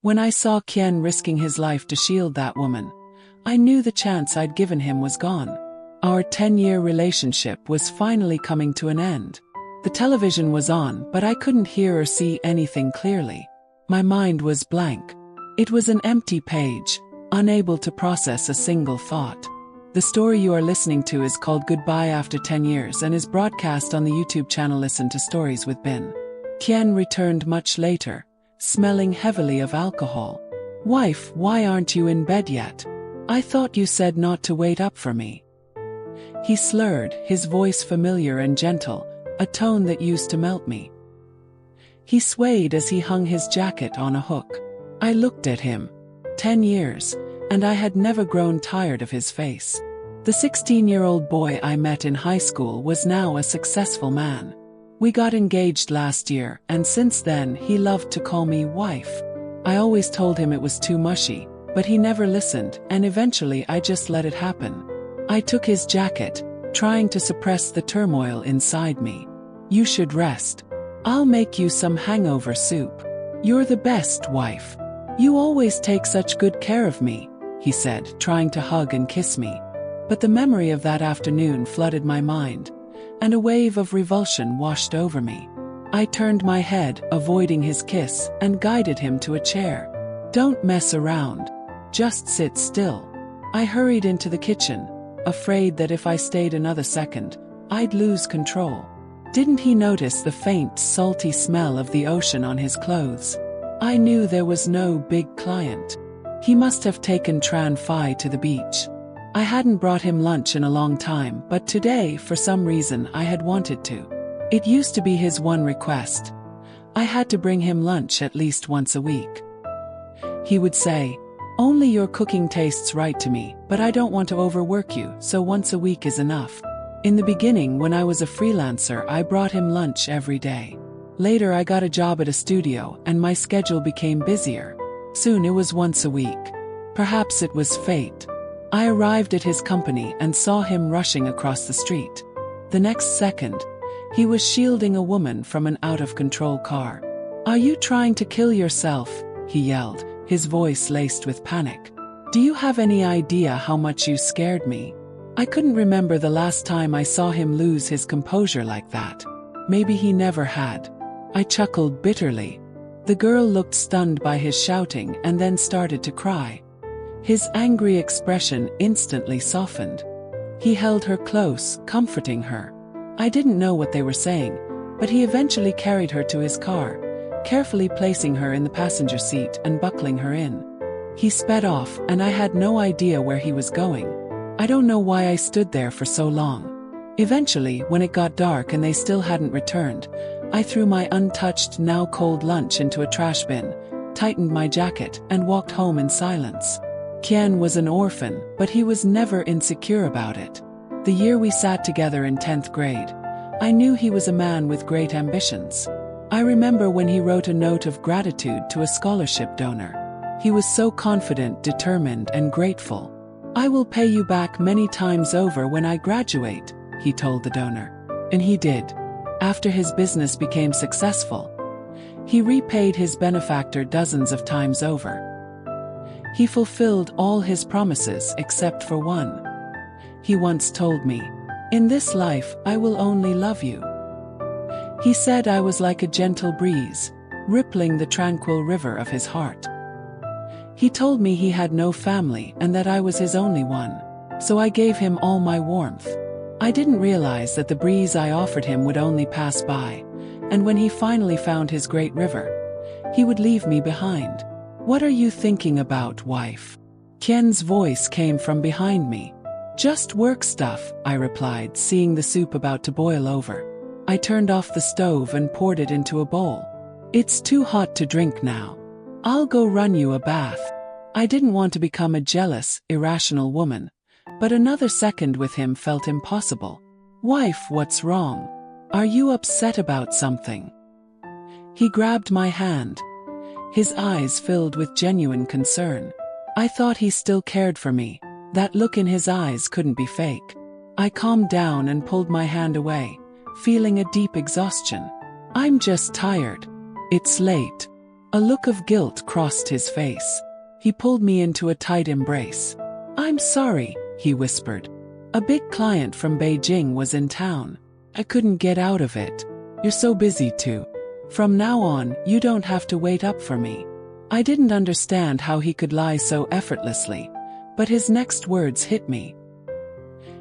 When I saw Kien risking his life to shield that woman, I knew the chance I'd given him was gone. Our 10-year relationship was finally coming to an end. The television was on, but I couldn't hear or see anything clearly. My mind was blank. It was an empty page, unable to process a single thought. The story you are listening to is called Goodbye After 10 Years and is broadcast on the YouTube channel Listen to Stories with Binh. Kien returned much later, smelling heavily of alcohol. "Wife, why aren't you in bed yet? I thought you said not to wait up for me." He slurred, his voice familiar and gentle, a tone that used to melt me. He swayed as he hung his jacket on a hook. I looked at him. 10 years, and I had never grown tired of his face. The 16-year-old boy I met in high school was now a successful man. We got engaged last year, and since then he loved to call me wife. I always told him it was too mushy, but he never listened, and eventually I just let it happen. I took his jacket, trying to suppress the turmoil inside me. "You should rest. I'll make you some hangover soup. You're the best, wife. You always take such good care of me," he said, trying to hug and kiss me. But the memory of that afternoon flooded my mind, and a wave of revulsion washed over me. I turned my head, avoiding his kiss, and guided him to a chair. "Don't mess around. Just sit still." I hurried into the kitchen, afraid that if I stayed another second, I'd lose control. Didn't he notice the faint, salty smell of the ocean on his clothes? I knew there was no big client. He must have taken Tran Phi to the beach. I hadn't brought him lunch in a long time, but today, for some reason, I had wanted to. It used to be his one request. I had to bring him lunch at least once a week. He would say, "Only your cooking tastes right to me, but I don't want to overwork you, so once a week is enough." In the beginning, when I was a freelancer, I brought him lunch every day. Later I got a job at a studio, and my schedule became busier. Soon it was once a week. Perhaps it was fate. I arrived at his company and saw him rushing across the street. The next second, he was shielding a woman from an out-of-control car. "Are you trying to kill yourself?" he yelled, his voice laced with panic. "Do you have any idea how much you scared me?" I couldn't remember the last time I saw him lose his composure like that. Maybe he never had. I chuckled bitterly. The girl looked stunned by his shouting and then started to cry. His angry expression instantly softened. He held her close, comforting her. I didn't know what they were saying, but he eventually carried her to his car, carefully placing her in the passenger seat and buckling her in. He sped off, and I had no idea where he was going. I don't know why I stood there for so long. Eventually, when it got dark and they still hadn't returned, I threw my untouched, now cold lunch into a trash bin, tightened my jacket, and walked home in silence. Kien was an orphan, but he was never insecure about it. The year we sat together in 10th grade, I knew he was a man with great ambitions. I remember when he wrote a note of gratitude to a scholarship donor. He was so confident, determined, and grateful. "I will pay you back many times over when I graduate," he told the donor. And he did. After his business became successful, he repaid his benefactor dozens of times over. He fulfilled all his promises except for one. He once told me, "In this life, I will only love you." He said I was like a gentle breeze, rippling the tranquil river of his heart. He told me he had no family and that I was his only one, so I gave him all my warmth. I didn't realize that the breeze I offered him would only pass by, and when he finally found his great river, he would leave me behind. "What are you thinking about, wife?" Kien's voice came from behind me. "Just work stuff," I replied, seeing the soup about to boil over. I turned off the stove and poured it into a bowl. "It's too hot to drink now. I'll go run you a bath." I didn't want to become a jealous, irrational woman, but another second with him felt impossible. "Wife, what's wrong? Are you upset about something?" He grabbed my hand. His eyes filled with genuine concern. I thought he still cared for me. That look in his eyes couldn't be fake. I calmed down and pulled my hand away, feeling a deep exhaustion. "I'm just tired. It's late." A look of guilt crossed his face. He pulled me into a tight embrace. "I'm sorry," he whispered. "A big client from Beijing was in town. I couldn't get out of it. You're so busy too. From now on, you don't have to wait up for me." I didn't understand how he could lie so effortlessly, but his next words hit me.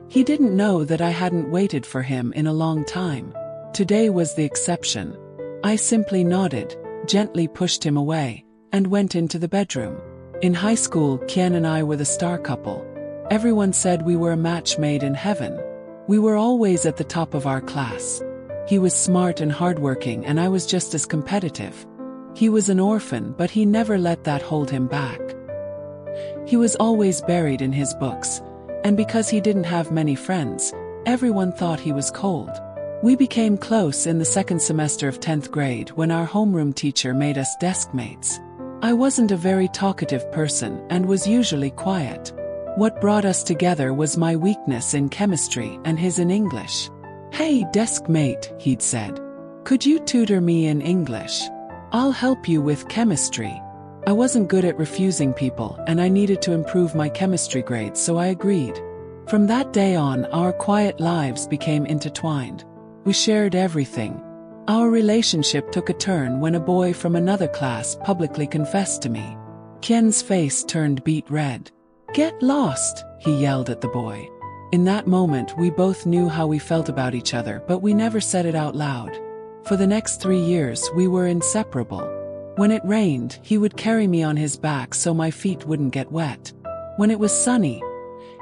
He didn't know that I hadn't waited for him in a long time. Today was the exception. I simply nodded, gently pushed him away, and went into the bedroom. In high school, Kien and I were the star couple. Everyone said we were a match made in heaven. We were always at the top of our class. He was smart and hardworking, and I was just as competitive. He was an orphan, but he never let that hold him back. He was always buried in his books, and because he didn't have many friends, everyone thought he was cold. We became close in the second semester of 10th grade when our homeroom teacher made us desk mates. I wasn't a very talkative person and was usually quiet. What brought us together was my weakness in chemistry and his in English. "Hey, desk mate," he'd said. "Could you tutor me in English? I'll help you with chemistry." I wasn't good at refusing people, and I needed to improve my chemistry grades, so I agreed. From that day on, our quiet lives became intertwined. We shared everything. Our relationship took a turn when a boy from another class publicly confessed to me. Kien's face turned beet red. "Get lost," he yelled at the boy. In that moment, we both knew how we felt about each other, but we never said it out loud. For the next 3 years, we were inseparable. When it rained, he would carry me on his back so my feet wouldn't get wet. When it was sunny,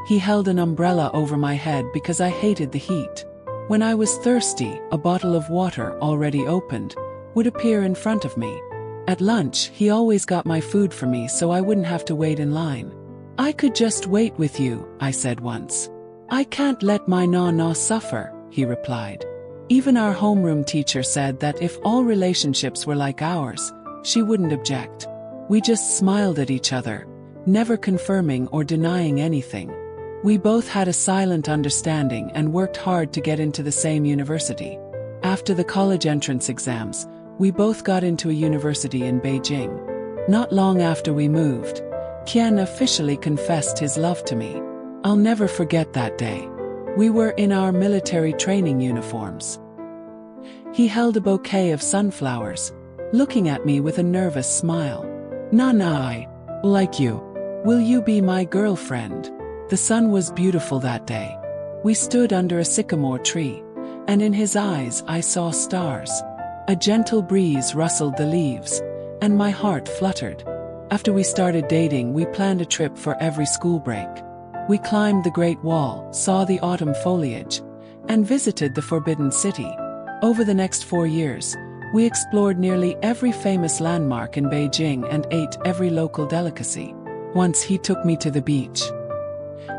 he held an umbrella over my head because I hated the heat. When I was thirsty, a bottle of water, already opened, would appear in front of me. At lunch, he always got my food for me so I wouldn't have to wait in line. "I could just wait with you," I said once. "I can't let my na-na suffer," he replied. Even our homeroom teacher said that if all relationships were like ours, she wouldn't object. We just smiled at each other, never confirming or denying anything. We both had a silent understanding and worked hard to get into the same university. After the college entrance exams, we both got into a university in Beijing. Not long after we moved, Kien officially confessed his love to me. I'll never forget that day. We were in our military training uniforms. He held a bouquet of sunflowers, looking at me with a nervous smile. "Nana, I like you. Will you be my girlfriend?" The sun was beautiful that day. We stood under a sycamore tree, and in his eyes I saw stars. A gentle breeze rustled the leaves, and my heart fluttered. After we started dating, we planned a trip for every school break. We climbed the Great Wall, saw the autumn foliage, and visited the Forbidden City. Over the next 4 years, we explored nearly every famous landmark in Beijing and ate every local delicacy. Once he took me to the beach.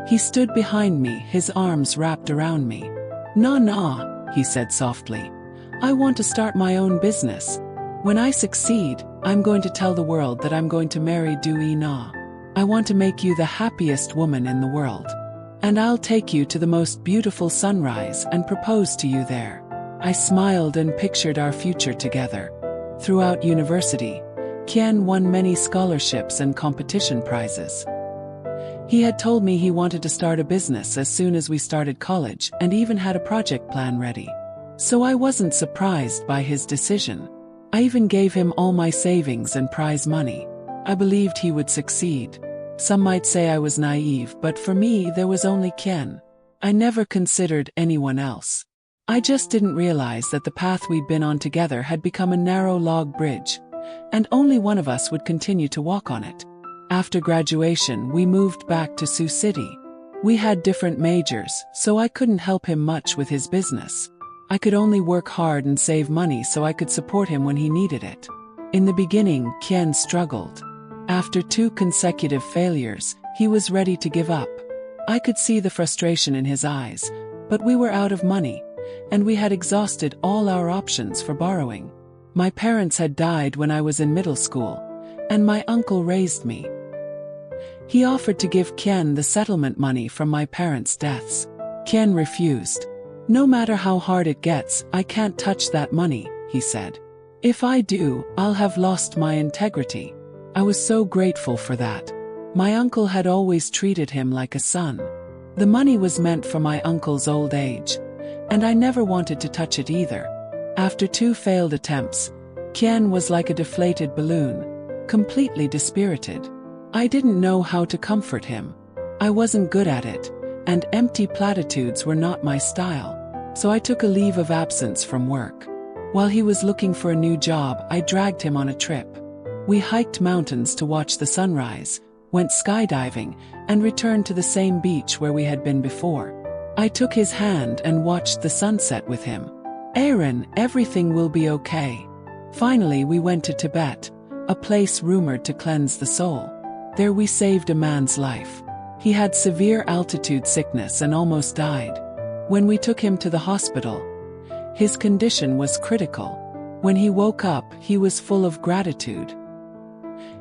He stood behind me, his arms wrapped around me. "Na, he said softly. "I want to start my own business. When I succeed, I'm going to tell the world that I'm going to marry Dui Na. I want to make you the happiest woman in the world. And I'll take you to the most beautiful sunrise and propose to you there." I smiled and pictured our future together. Throughout university, Kien won many scholarships and competition prizes. He had told me he wanted to start a business as soon as we started college and even had a project plan ready. So I wasn't surprised by his decision. I even gave him all my savings and prize money. I believed he would succeed. Some might say I was naive, but for me there was only Kien. I never considered anyone else. I just didn't realize that the path we'd been on together had become a narrow log bridge, and only one of us would continue to walk on it. After graduation, we moved back to Sioux City. We had different majors, so I couldn't help him much with his business. I could only work hard and save money so I could support him when he needed it. In the beginning, Kien struggled. After 2 consecutive failures, he was ready to give up. I could see the frustration in his eyes, but we were out of money, and we had exhausted all our options for borrowing. My parents had died when I was in middle school, and my uncle raised me. He offered to give Kien the settlement money from my parents' deaths. Kien refused. "No matter how hard it gets, I can't touch that money," he said. If I do, I'll have lost my integrity. I was so grateful for that. My uncle had always treated him like a son. The money was meant for my uncle's old age, and I never wanted to touch it either. After 2 failed attempts, Kien was like a deflated balloon, completely dispirited. I didn't know how to comfort him. I wasn't good at it, and empty platitudes were not my style. So I took a leave of absence from work. While he was looking for a new job, I dragged him on a trip. We hiked mountains to watch the sunrise, went skydiving, and returned to the same beach where we had been before. I took his hand and watched the sunset with him. Aaron, everything will be okay. Finally, we went to Tibet, a place rumored to cleanse the soul. There we saved a man's life. He had severe altitude sickness and almost died. When we took him to the hospital, his condition was critical. When he woke up, he was full of gratitude.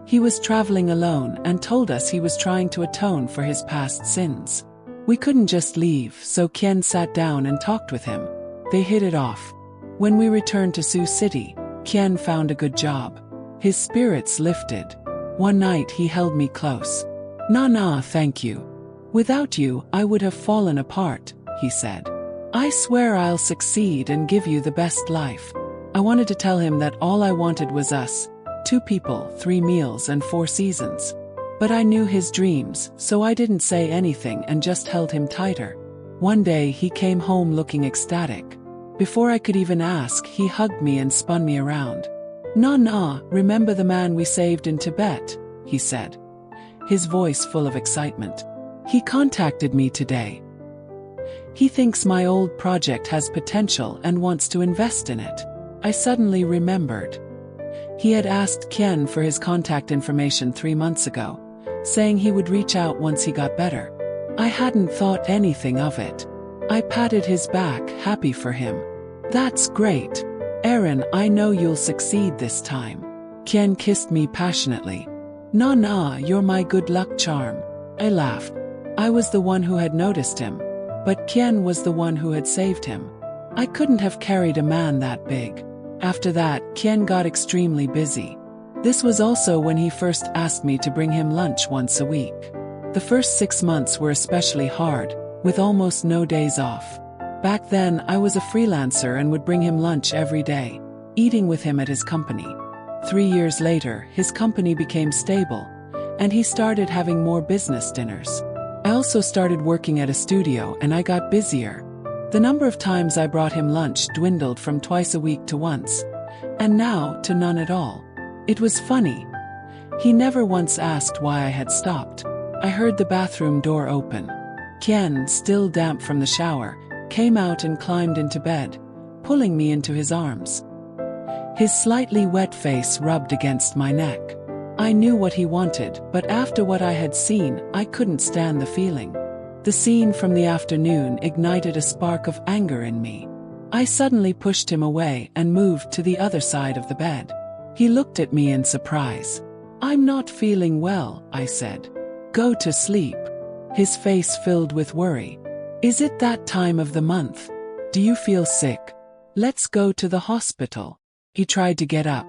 He was traveling alone and told us he was trying to atone for his past sins. We couldn't just leave, so Kien sat down and talked with him. They hit it off. When we returned to Sioux City, Kien found a good job. His spirits lifted. One night he held me close. Nah, thank you. Without you, I would have fallen apart, he said. I swear I'll succeed and give you the best life. I wanted to tell him that all I wanted was us. 2 people, 3 meals and 4 seasons. But I knew his dreams, so I didn't say anything and just held him tighter. One day he came home looking ecstatic. Before I could even ask, he hugged me and spun me around. Nah, remember the man we saved in Tibet, he said, his voice full of excitement. He contacted me today. He thinks my old project has potential and wants to invest in it. I suddenly remembered. He had asked Kien for his contact information 3 months ago, saying he would reach out once he got better. I hadn't thought anything of it. I patted his back, happy for him. That's great. Aaron, I know you'll succeed this time. Kien kissed me passionately. Nah, you're my good luck charm. I laughed. I was the one who had noticed him, but Kien was the one who had saved him. I couldn't have carried a man that big. After that, Kien got extremely busy. This was also when he first asked me to bring him lunch once a week. The first 6 months were especially hard, with almost no days off. Back then, I was a freelancer and would bring him lunch every day, eating with him at his company. 3 years later, his company became stable, and he started having more business dinners. I also started working at a studio and I got busier. The number of times I brought him lunch dwindled from twice a week to once, and now to none at all. It was funny. He never once asked why I had stopped. I heard the bathroom door open. Kien, still damp from the shower, came out and climbed into bed, pulling me into his arms. His slightly wet face rubbed against my neck. I knew what he wanted, but after what I had seen, I couldn't stand the feeling. The scene from the afternoon ignited a spark of anger in me. I suddenly pushed him away and moved to the other side of the bed. He looked at me in surprise. I'm not feeling well, I said. Go to sleep. His face filled with worry. Is it that time of the month? Do you feel sick? Let's go to the hospital. He tried to get up.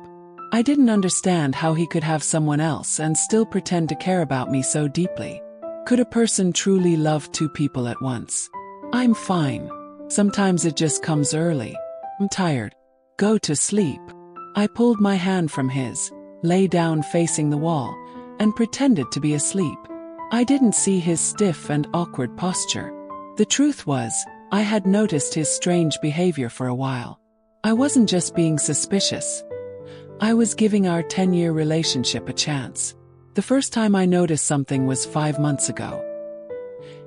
I didn't understand how he could have someone else and still pretend to care about me so deeply. Could a person truly love 2 people at once? I'm fine. Sometimes it just comes early. I'm tired. Go to sleep. I pulled my hand from his, lay down facing the wall, and pretended to be asleep. I didn't see his stiff and awkward posture. The truth was, I had noticed his strange behavior for a while. I wasn't just being suspicious. I was giving our 10-year relationship a chance. The first time I noticed something was 5 months ago.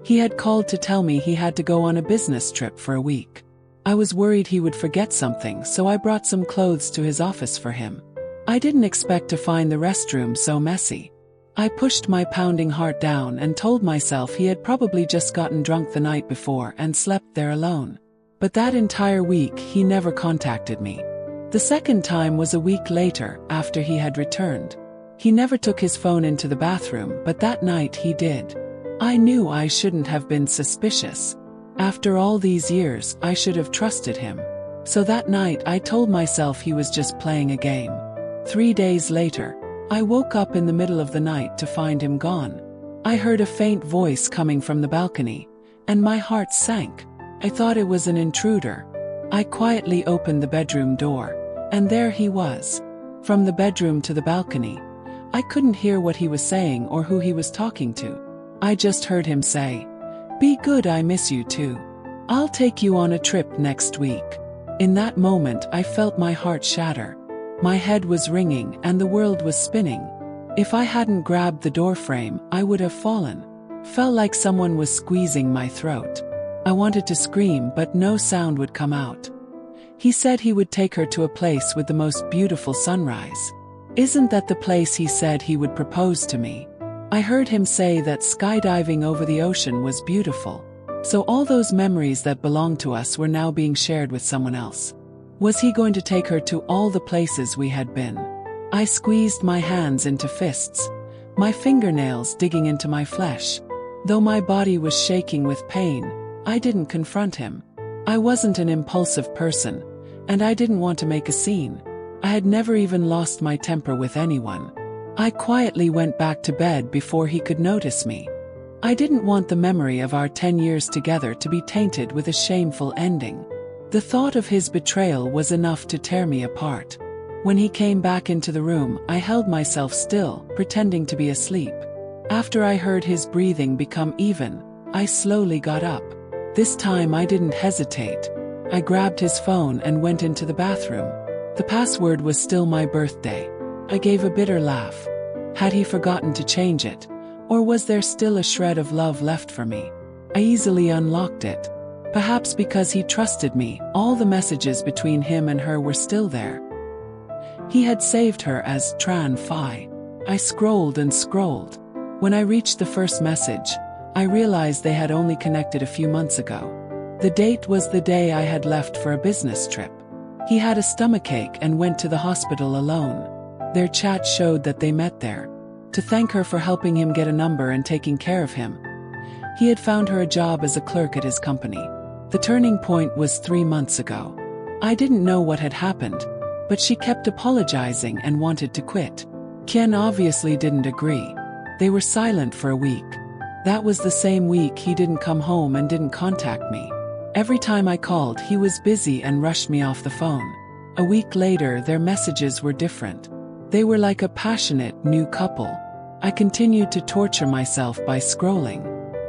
He had called to tell me he had to go on a business trip for a week. I was worried he would forget something, so I brought some clothes to his office for him. I didn't expect to find the restroom so messy. I pushed my pounding heart down and told myself he had probably just gotten drunk the night before and slept there alone. But that entire week he never contacted me. The second time was a week later, after he had returned. He never took his phone into the bathroom, but that night he did. I knew I shouldn't have been suspicious. After all these years, I should have trusted him. So that night I told myself he was just playing a game. 3 days later, I woke up in the middle of the night to find him gone. I heard a faint voice coming from the balcony, and my heart sank. I thought it was an intruder. I quietly opened the bedroom door, and there he was. From the bedroom to the balcony, I couldn't hear what he was saying or who he was talking to. I just heard him say, "Be good, I miss you too. I'll take you on a trip next week." In that moment I felt my heart shatter. My head was ringing and the world was spinning. If I hadn't grabbed the doorframe, I would have fallen. Felt like someone was squeezing my throat. I wanted to scream, but no sound would come out. He said he would take her to a place with the most beautiful sunrise. Isn't that the place he said he would propose to me? I heard him say that skydiving over the ocean was beautiful. So all those memories that belonged to us were now being shared with someone else. Was he going to take her to all the places we had been? I squeezed my hands into fists, my fingernails digging into my flesh. Though my body was shaking with pain, I didn't confront him. I wasn't an impulsive person, and I didn't want to make a scene. I had never even lost my temper with anyone. I quietly went back to bed before he could notice me. I didn't want the memory of our 10 years together to be tainted with a shameful ending. The thought of his betrayal was enough to tear me apart. When he came back into the room, I held myself still, pretending to be asleep. After I heard his breathing become even, I slowly got up. This time I didn't hesitate. I grabbed his phone and went into the bathroom. The password was still my birthday. I gave a bitter laugh. Had he forgotten to change it? Or was there still a shred of love left for me? I easily unlocked it. Perhaps because he trusted me, all the messages between him and her were still there. He had saved her as Tran Phi. I scrolled and scrolled. When I reached the first message, I realized they had only connected a few months ago. The date was the day I had left for a business trip. He had a stomachache and went to the hospital alone. Their chat showed that they met there. To thank her for helping him get a number and taking care of him. He had found her a job as a clerk at his company. The turning point was 3 months ago. I didn't know what had happened, but she kept apologizing and wanted to quit. Kien obviously didn't agree. They were silent for a week. That was the same week he didn't come home and didn't contact me. Every time I called, he was busy and rushed me off the phone. A week later, their messages were different. They were like a passionate, new couple. I continued to torture myself by scrolling.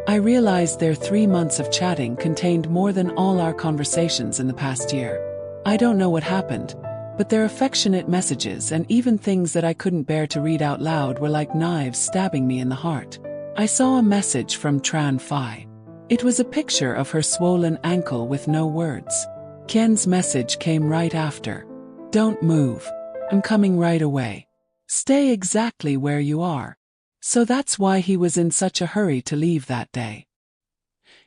I realized their 3 months of chatting contained more than all our conversations in the past year. I don't know what happened, but their affectionate messages and even things that I couldn't bear to read out loud were like knives stabbing me in the heart. I saw a message from Tran Phi. It was a picture of her swollen ankle with no words. Kien's message came right after. "Don't move. I'm coming right away. Stay exactly where you are." So that's why he was in such a hurry to leave that day.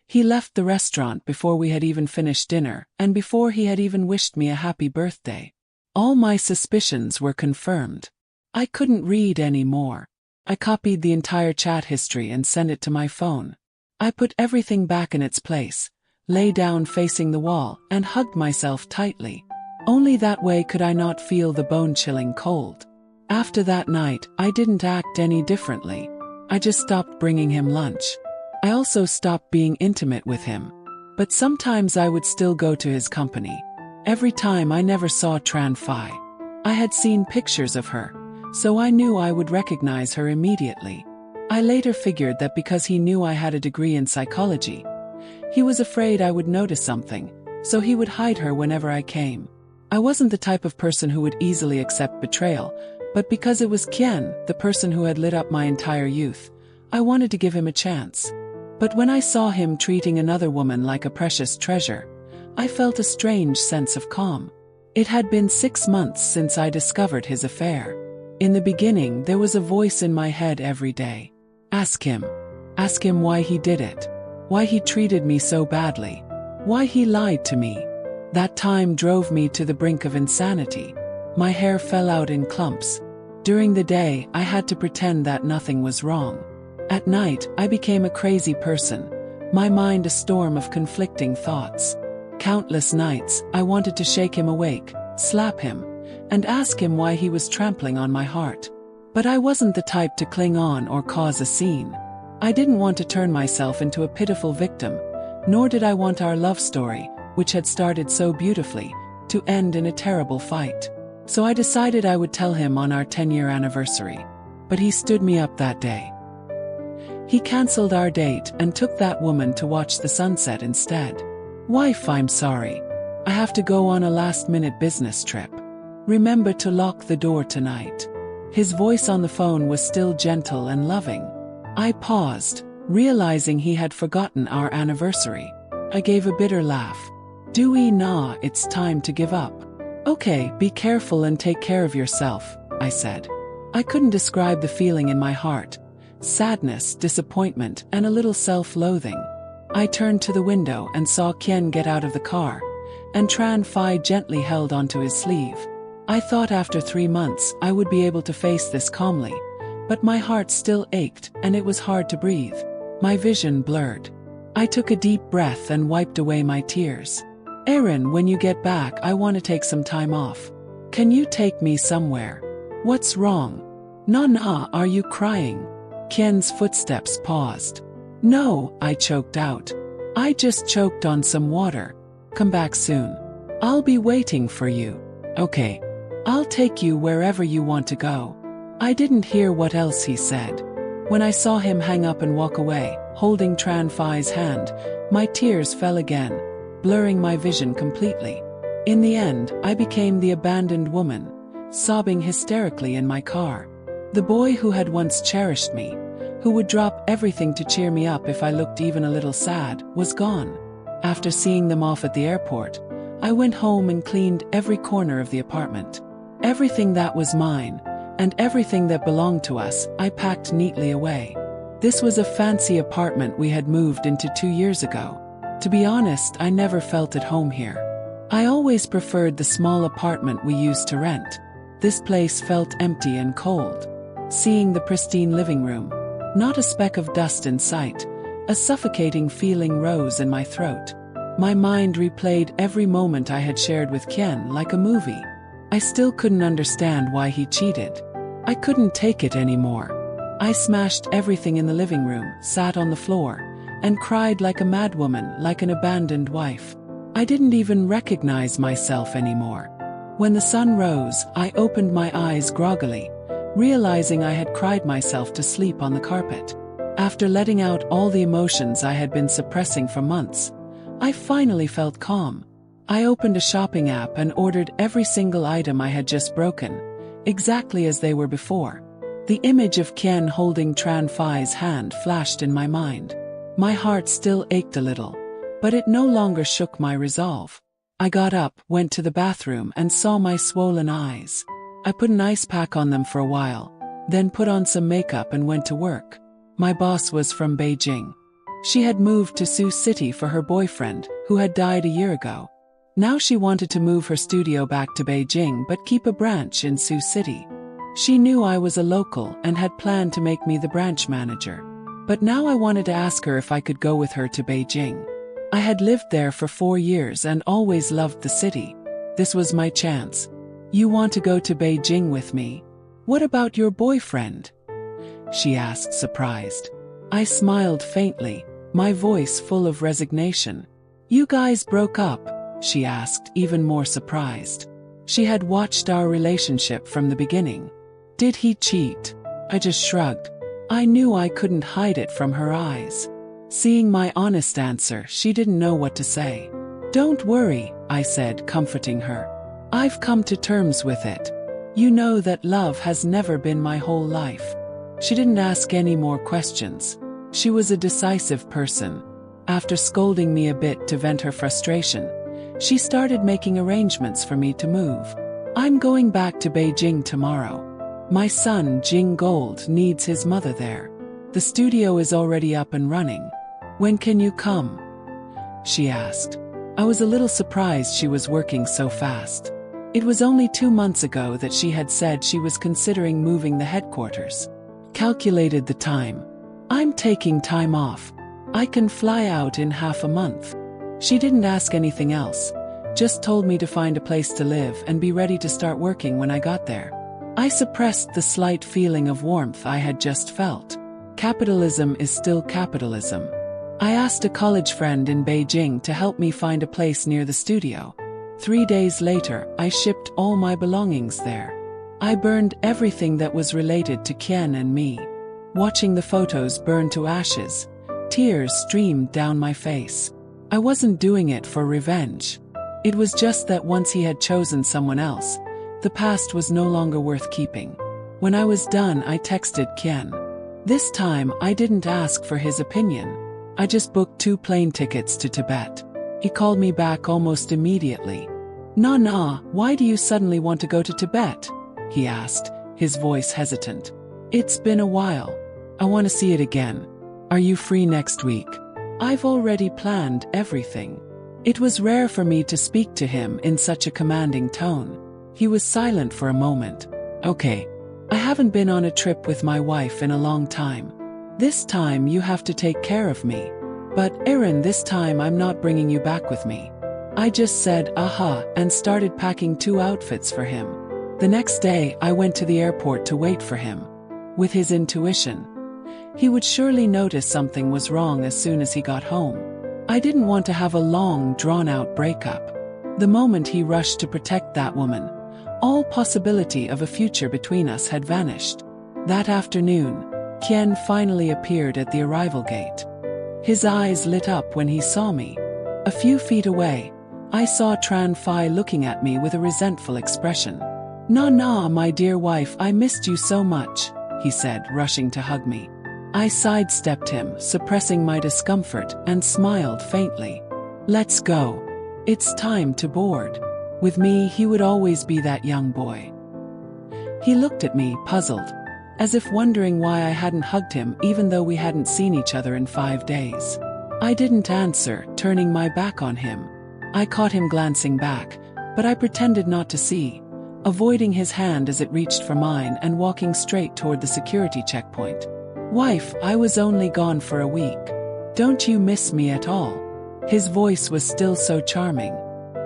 He left the restaurant before we had even finished dinner, and before he had even wished me a happy birthday. All my suspicions were confirmed. I couldn't read any more. I copied the entire chat history and sent it to my phone. I put everything back in its place, lay down facing the wall, and hugged myself tightly. Only that way could I not feel the bone-chilling cold. After that night, I didn't act any differently. I just stopped bringing him lunch. I also stopped being intimate with him. But sometimes I would still go to his company. Every time I never saw Tran Phi. I had seen pictures of her, so I knew I would recognize her immediately. I later figured that because he knew I had a degree in psychology, he was afraid I would notice something, so he would hide her whenever I came. I wasn't the type of person who would easily accept betrayal, but because it was Kien, the person who had lit up my entire youth, I wanted to give him a chance. But when I saw him treating another woman like a precious treasure, I felt a strange sense of calm. It had been 6 months since I discovered his affair. In the beginning, there was a voice in my head every day. Ask him. Ask him why he did it. Why he treated me so badly. Why he lied to me. That time drove me to the brink of insanity. My hair fell out in clumps. During the day, I had to pretend that nothing was wrong. At night, I became a crazy person, my mind a storm of conflicting thoughts. Countless nights, I wanted to shake him awake, slap him, and ask him why he was trampling on my heart. But I wasn't the type to cling on or cause a scene. I didn't want to turn myself into a pitiful victim, nor did I want our love story, which had started so beautifully, to end in a terrible fight. So I decided I would tell him on our 10-year anniversary. But he stood me up that day. He cancelled our date and took that woman to watch the sunset instead. Wife, I'm sorry. I have to go on a last-minute business trip. Remember to lock the door tonight. His voice on the phone was still gentle and loving. I paused, realizing he had forgotten our anniversary. I gave a bitter laugh. It's time to give up. Okay, be careful and take care of yourself, I said. I couldn't describe the feeling in my heart. Sadness, disappointment, and a little self-loathing. I turned to the window and saw Kien get out of the car, and Tran Phi gently held onto his sleeve. I thought after 3 months I would be able to face this calmly, but my heart still ached and it was hard to breathe. My vision blurred. I took a deep breath and wiped away my tears. Aaron, when you get back, I want to take some time off. Can you take me somewhere? What's wrong? Nana, are you crying? Kien's footsteps paused. No, I choked out. I just choked on some water. Come back soon. I'll be waiting for you. Okay. I'll take you wherever you want to go. I didn't hear what else he said. When I saw him hang up and walk away, holding Tran Phi's hand, my tears fell again, blurring my vision completely. In the end, I became the abandoned woman, sobbing hysterically in my car. The boy who had once cherished me, who would drop everything to cheer me up if I looked even a little sad, was gone. After seeing them off at the airport, I went home and cleaned every corner of the apartment. Everything that was mine, and everything that belonged to us, I packed neatly away. This was a fancy apartment we had moved into 2 years ago. To be honest, I never felt at home here. I always preferred the small apartment we used to rent. This place felt empty and cold. Seeing the pristine living room, not a speck of dust in sight, a suffocating feeling rose in my throat. My mind replayed every moment I had shared with Kien like a movie. I still couldn't understand why he cheated. I couldn't take it anymore. I smashed everything in the living room, sat on the floor, and cried like a madwoman, like an abandoned wife. I didn't even recognize myself anymore. When the sun rose, I opened my eyes groggily, realizing I had cried myself to sleep on the carpet. After letting out all the emotions I had been suppressing for months, I finally felt calm. I opened a shopping app and ordered every single item I had just broken, exactly as they were before. The image of Kien holding Tran Phi's hand flashed in my mind. My heart still ached a little, but it no longer shook my resolve. I got up, went to the bathroom, and saw my swollen eyes. I put an ice pack on them for a while, then put on some makeup and went to work. My boss was from Beijing. She had moved to Sioux City for her boyfriend, who had died a year ago. Now she wanted to move her studio back to Beijing but keep a branch in Sioux City. She knew I was a local and had planned to make me the branch manager. But now I wanted to ask her if I could go with her to Beijing. I had lived there for 4 years and always loved the city. This was my chance. You want to go to Beijing with me? What about your boyfriend? She asked, surprised. I smiled faintly, my voice full of resignation. You guys broke up? She asked, even more surprised. She had watched our relationship from the beginning. Did he cheat? I just shrugged. I knew I couldn't hide it from her eyes. Seeing my honest answer, she didn't know what to say. Don't worry, I said, comforting her. I've come to terms with it. You know that love has never been my whole life. She didn't ask any more questions. She was a decisive person. After scolding me a bit to vent her frustration, she started making arrangements for me to move. I'm going back to Beijing tomorrow. My son, Jing Gold, needs his mother there. The studio is already up and running. When can you come? She asked. I was a little surprised she was working so fast. It was only 2 months ago that she had said she was considering moving the headquarters. Calculated the time. I'm taking time off. I can fly out in half a month. She didn't ask anything else, just told me to find a place to live and be ready to start working when I got there. I suppressed the slight feeling of warmth I had just felt. Capitalism is still capitalism. I asked a college friend in Beijing to help me find a place near the studio. 3 days later, I shipped all my belongings there. I burned everything that was related to Kien and me. Watching the photos burn to ashes, tears streamed down my face. I wasn't doing it for revenge. It was just that once he had chosen someone else, the past was no longer worth keeping. When I was done, I texted Kien. This time, I didn't ask for his opinion. I just booked 2 plane tickets to Tibet. He called me back almost immediately. "Nah, why do you suddenly want to go to Tibet?" he asked, his voice hesitant. "It's been a while. I want to see it again. Are you free next week?" I've already planned everything. It was rare for me to speak to him in such a commanding tone. He was silent for a moment. "Okay. I haven't been on a trip with my wife in a long time. This time you have to take care of me. But, Aaron, this time I'm not bringing you back with me." I just said, "Aha," and started packing 2 outfits for him. The next day, I went to the airport to wait for him. With his intuition, he would surely notice something was wrong as soon as he got home. I didn't want to have a long, drawn-out breakup. The moment he rushed to protect that woman, all possibility of a future between us had vanished. That afternoon, Kien finally appeared at the arrival gate. His eyes lit up when he saw me. A few feet away, I saw Tran Phi looking at me with a resentful expression. Nah, my dear wife, I missed you so much," he said, rushing to hug me. I sidestepped him, suppressing my discomfort, and smiled faintly. "Let's go. It's time to board." With me, he would always be that young boy. He looked at me, puzzled, as if wondering why I hadn't hugged him even though we hadn't seen each other in 5 days. I didn't answer, turning my back on him. I caught him glancing back, but I pretended not to see, avoiding his hand as it reached for mine and walking straight toward the security checkpoint. "Wife, I was only gone for a week. Don't you miss me at all?" His voice was still so charming.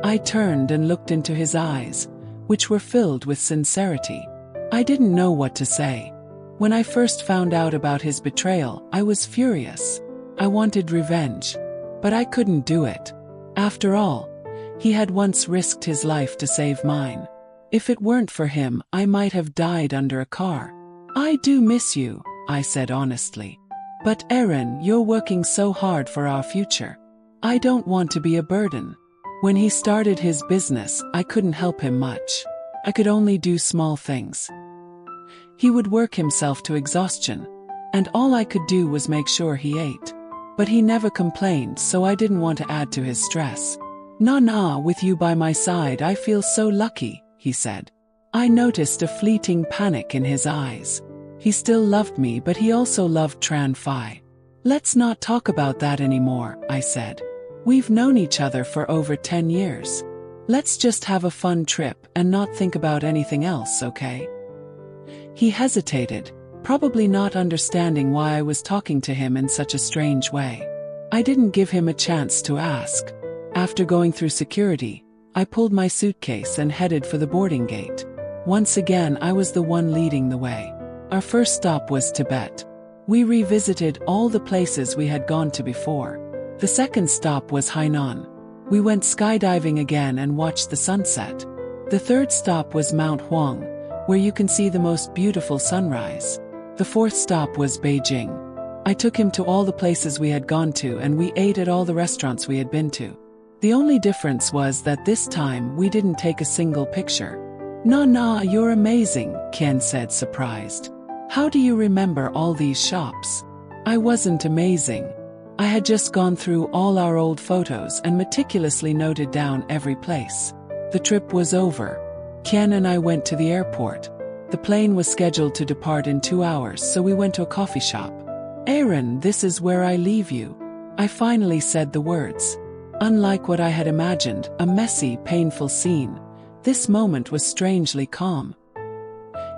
I turned and looked into his eyes, which were filled with sincerity. I didn't know what to say. When I first found out about his betrayal, I was furious. I wanted revenge, but I couldn't do it. After all, he had once risked his life to save mine. If it weren't for him, I might have died under a car. "I do miss you," I said honestly. "But Aaron, you're working so hard for our future. I don't want to be a burden." When he started his business, I couldn't help him much. I could only do small things. He would work himself to exhaustion, and all I could do was make sure he ate. But he never complained, so I didn't want to add to his stress. Nah, with you by my side I feel so lucky," he said. I noticed a fleeting panic in his eyes. He still loved me, but he also loved Tran Phi. "Let's not talk about that anymore," I said. "We've known each other for over 10 years. Let's just have a fun trip and not think about anything else, okay?" He hesitated, probably not understanding why I was talking to him in such a strange way. I didn't give him a chance to ask. After going through security, I pulled my suitcase and headed for the boarding gate. Once again, I was the one leading the way. Our first stop was Tibet. We revisited all the places we had gone to before. The second stop was Hainan. We went skydiving again and watched the sunset. The third stop was Mount Huang, where you can see the most beautiful sunrise. The fourth stop was Beijing. I took him to all the places we had gone to and we ate at all the restaurants we had been to. The only difference was that this time we didn't take a single picture. Nah, you're amazing," Kien said, surprised. "How do you remember all these shops?" I wasn't amazing. I had just gone through all our old photos and meticulously noted down every place. The trip was over. Kien and I went to the airport. The plane was scheduled to depart in 2 hours, so we went to a coffee shop. "Aaron, this is where I leave you." I finally said the words. Unlike what I had imagined, a messy, painful scene, this moment was strangely calm.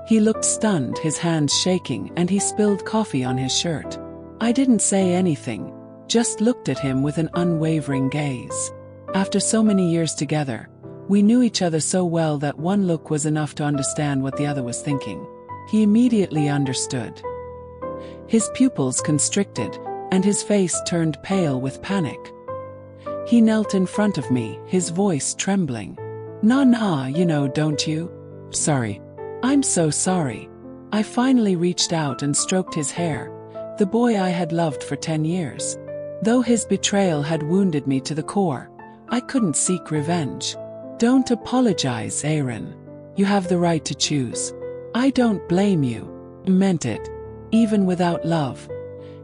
He looked stunned, his hands shaking, and he spilled coffee on his shirt. I didn't say anything, just looked at him with an unwavering gaze. After so many years together, we knew each other so well that one look was enough to understand what the other was thinking. He immediately understood. His pupils constricted, and his face turned pale with panic. He knelt in front of me, his voice trembling. "Nah, you know, don't you? Sorry. I'm so sorry." I finally reached out and stroked his hair, the boy I had loved for 10 years. Though his betrayal had wounded me to the core, I couldn't seek revenge. "Don't apologize, Aaron. You have the right to choose. I don't blame you." Meant it. Even without love,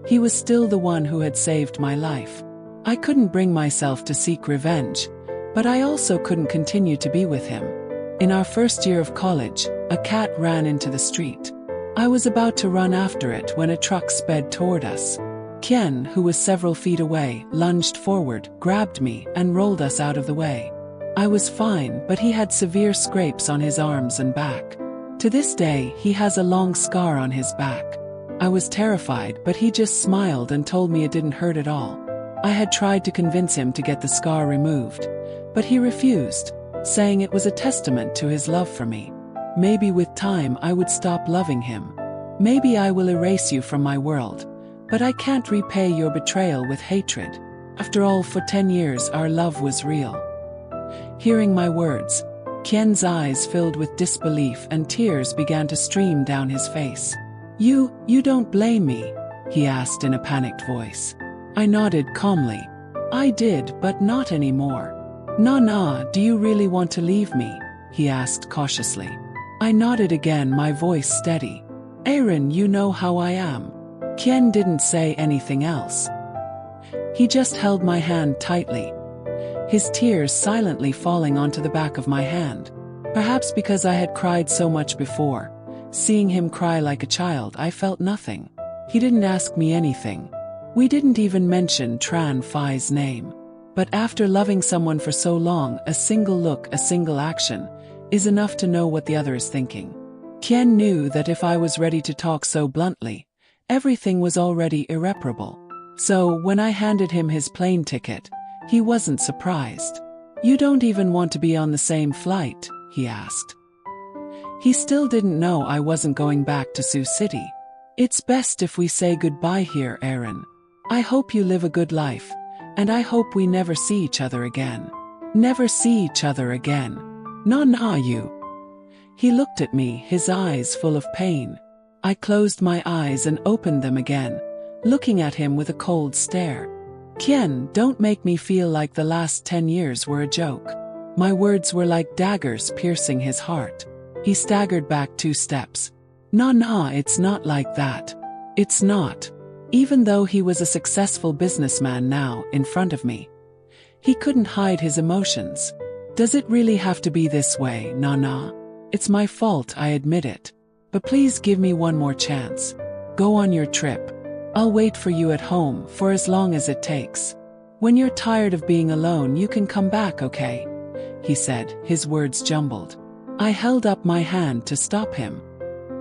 he was still the one who had saved my life. I couldn't bring myself to seek revenge, but I also couldn't continue to be with him. In our first year of college, a cat ran into the street. I was about to run after it when a truck sped toward us. Kien, who was several feet away, lunged forward, grabbed me, and rolled us out of the way. I was fine, but he had severe scrapes on his arms and back. To this day, he has a long scar on his back. I was terrified, but he just smiled and told me it didn't hurt at all. I had tried to convince him to get the scar removed, but he refused, saying it was a testament to his love for me. Maybe with time I would stop loving him. Maybe I will erase you from my world, but I can't repay your betrayal with hatred. After all, for 10 years our love was real. Hearing my words, Kien's eyes filled with disbelief and tears began to stream down his face. You don't blame me?" he asked in a panicked voice. I nodded calmly. "I did, but not anymore." Nah, do you really want to leave me?" he asked cautiously. I nodded again, my voice steady. "Aaron, you know how I am." Kien didn't say anything else. He just held my hand tightly, his tears silently falling onto the back of my hand. Perhaps because I had cried so much before, seeing him cry like a child, I felt nothing. He didn't ask me anything. We didn't even mention Tran Phai's name. But after loving someone for so long, a single look, a single action, is enough to know what the other is thinking. Kien knew that if I was ready to talk so bluntly, everything was already irreparable. So, when I handed him his plane ticket, he wasn't surprised. "You don't even want to be on the same flight?" he asked. He still didn't know I wasn't going back to Sioux City. "It's best if we say goodbye here, Aaron. I hope you live a good life, and I hope we never see each other again." Never see each other again. Nah, you. He looked at me, his eyes full of pain. I closed my eyes and opened them again, looking at him with a cold stare. "Kien, don't make me feel like the last 10 years were a joke." My words were like daggers piercing his heart. He staggered back 2 steps. Nah, it's not like that. It's not." Even though he was a successful businessman now, in front of me, he couldn't hide his emotions. "Does it really have to be this way, Nah? It's my fault, I admit it. But please give me one more chance. Go on your trip. I'll wait for you at home for as long as it takes. When you're tired of being alone, you can come back, okay?" he said, his words jumbled. I held up my hand to stop him.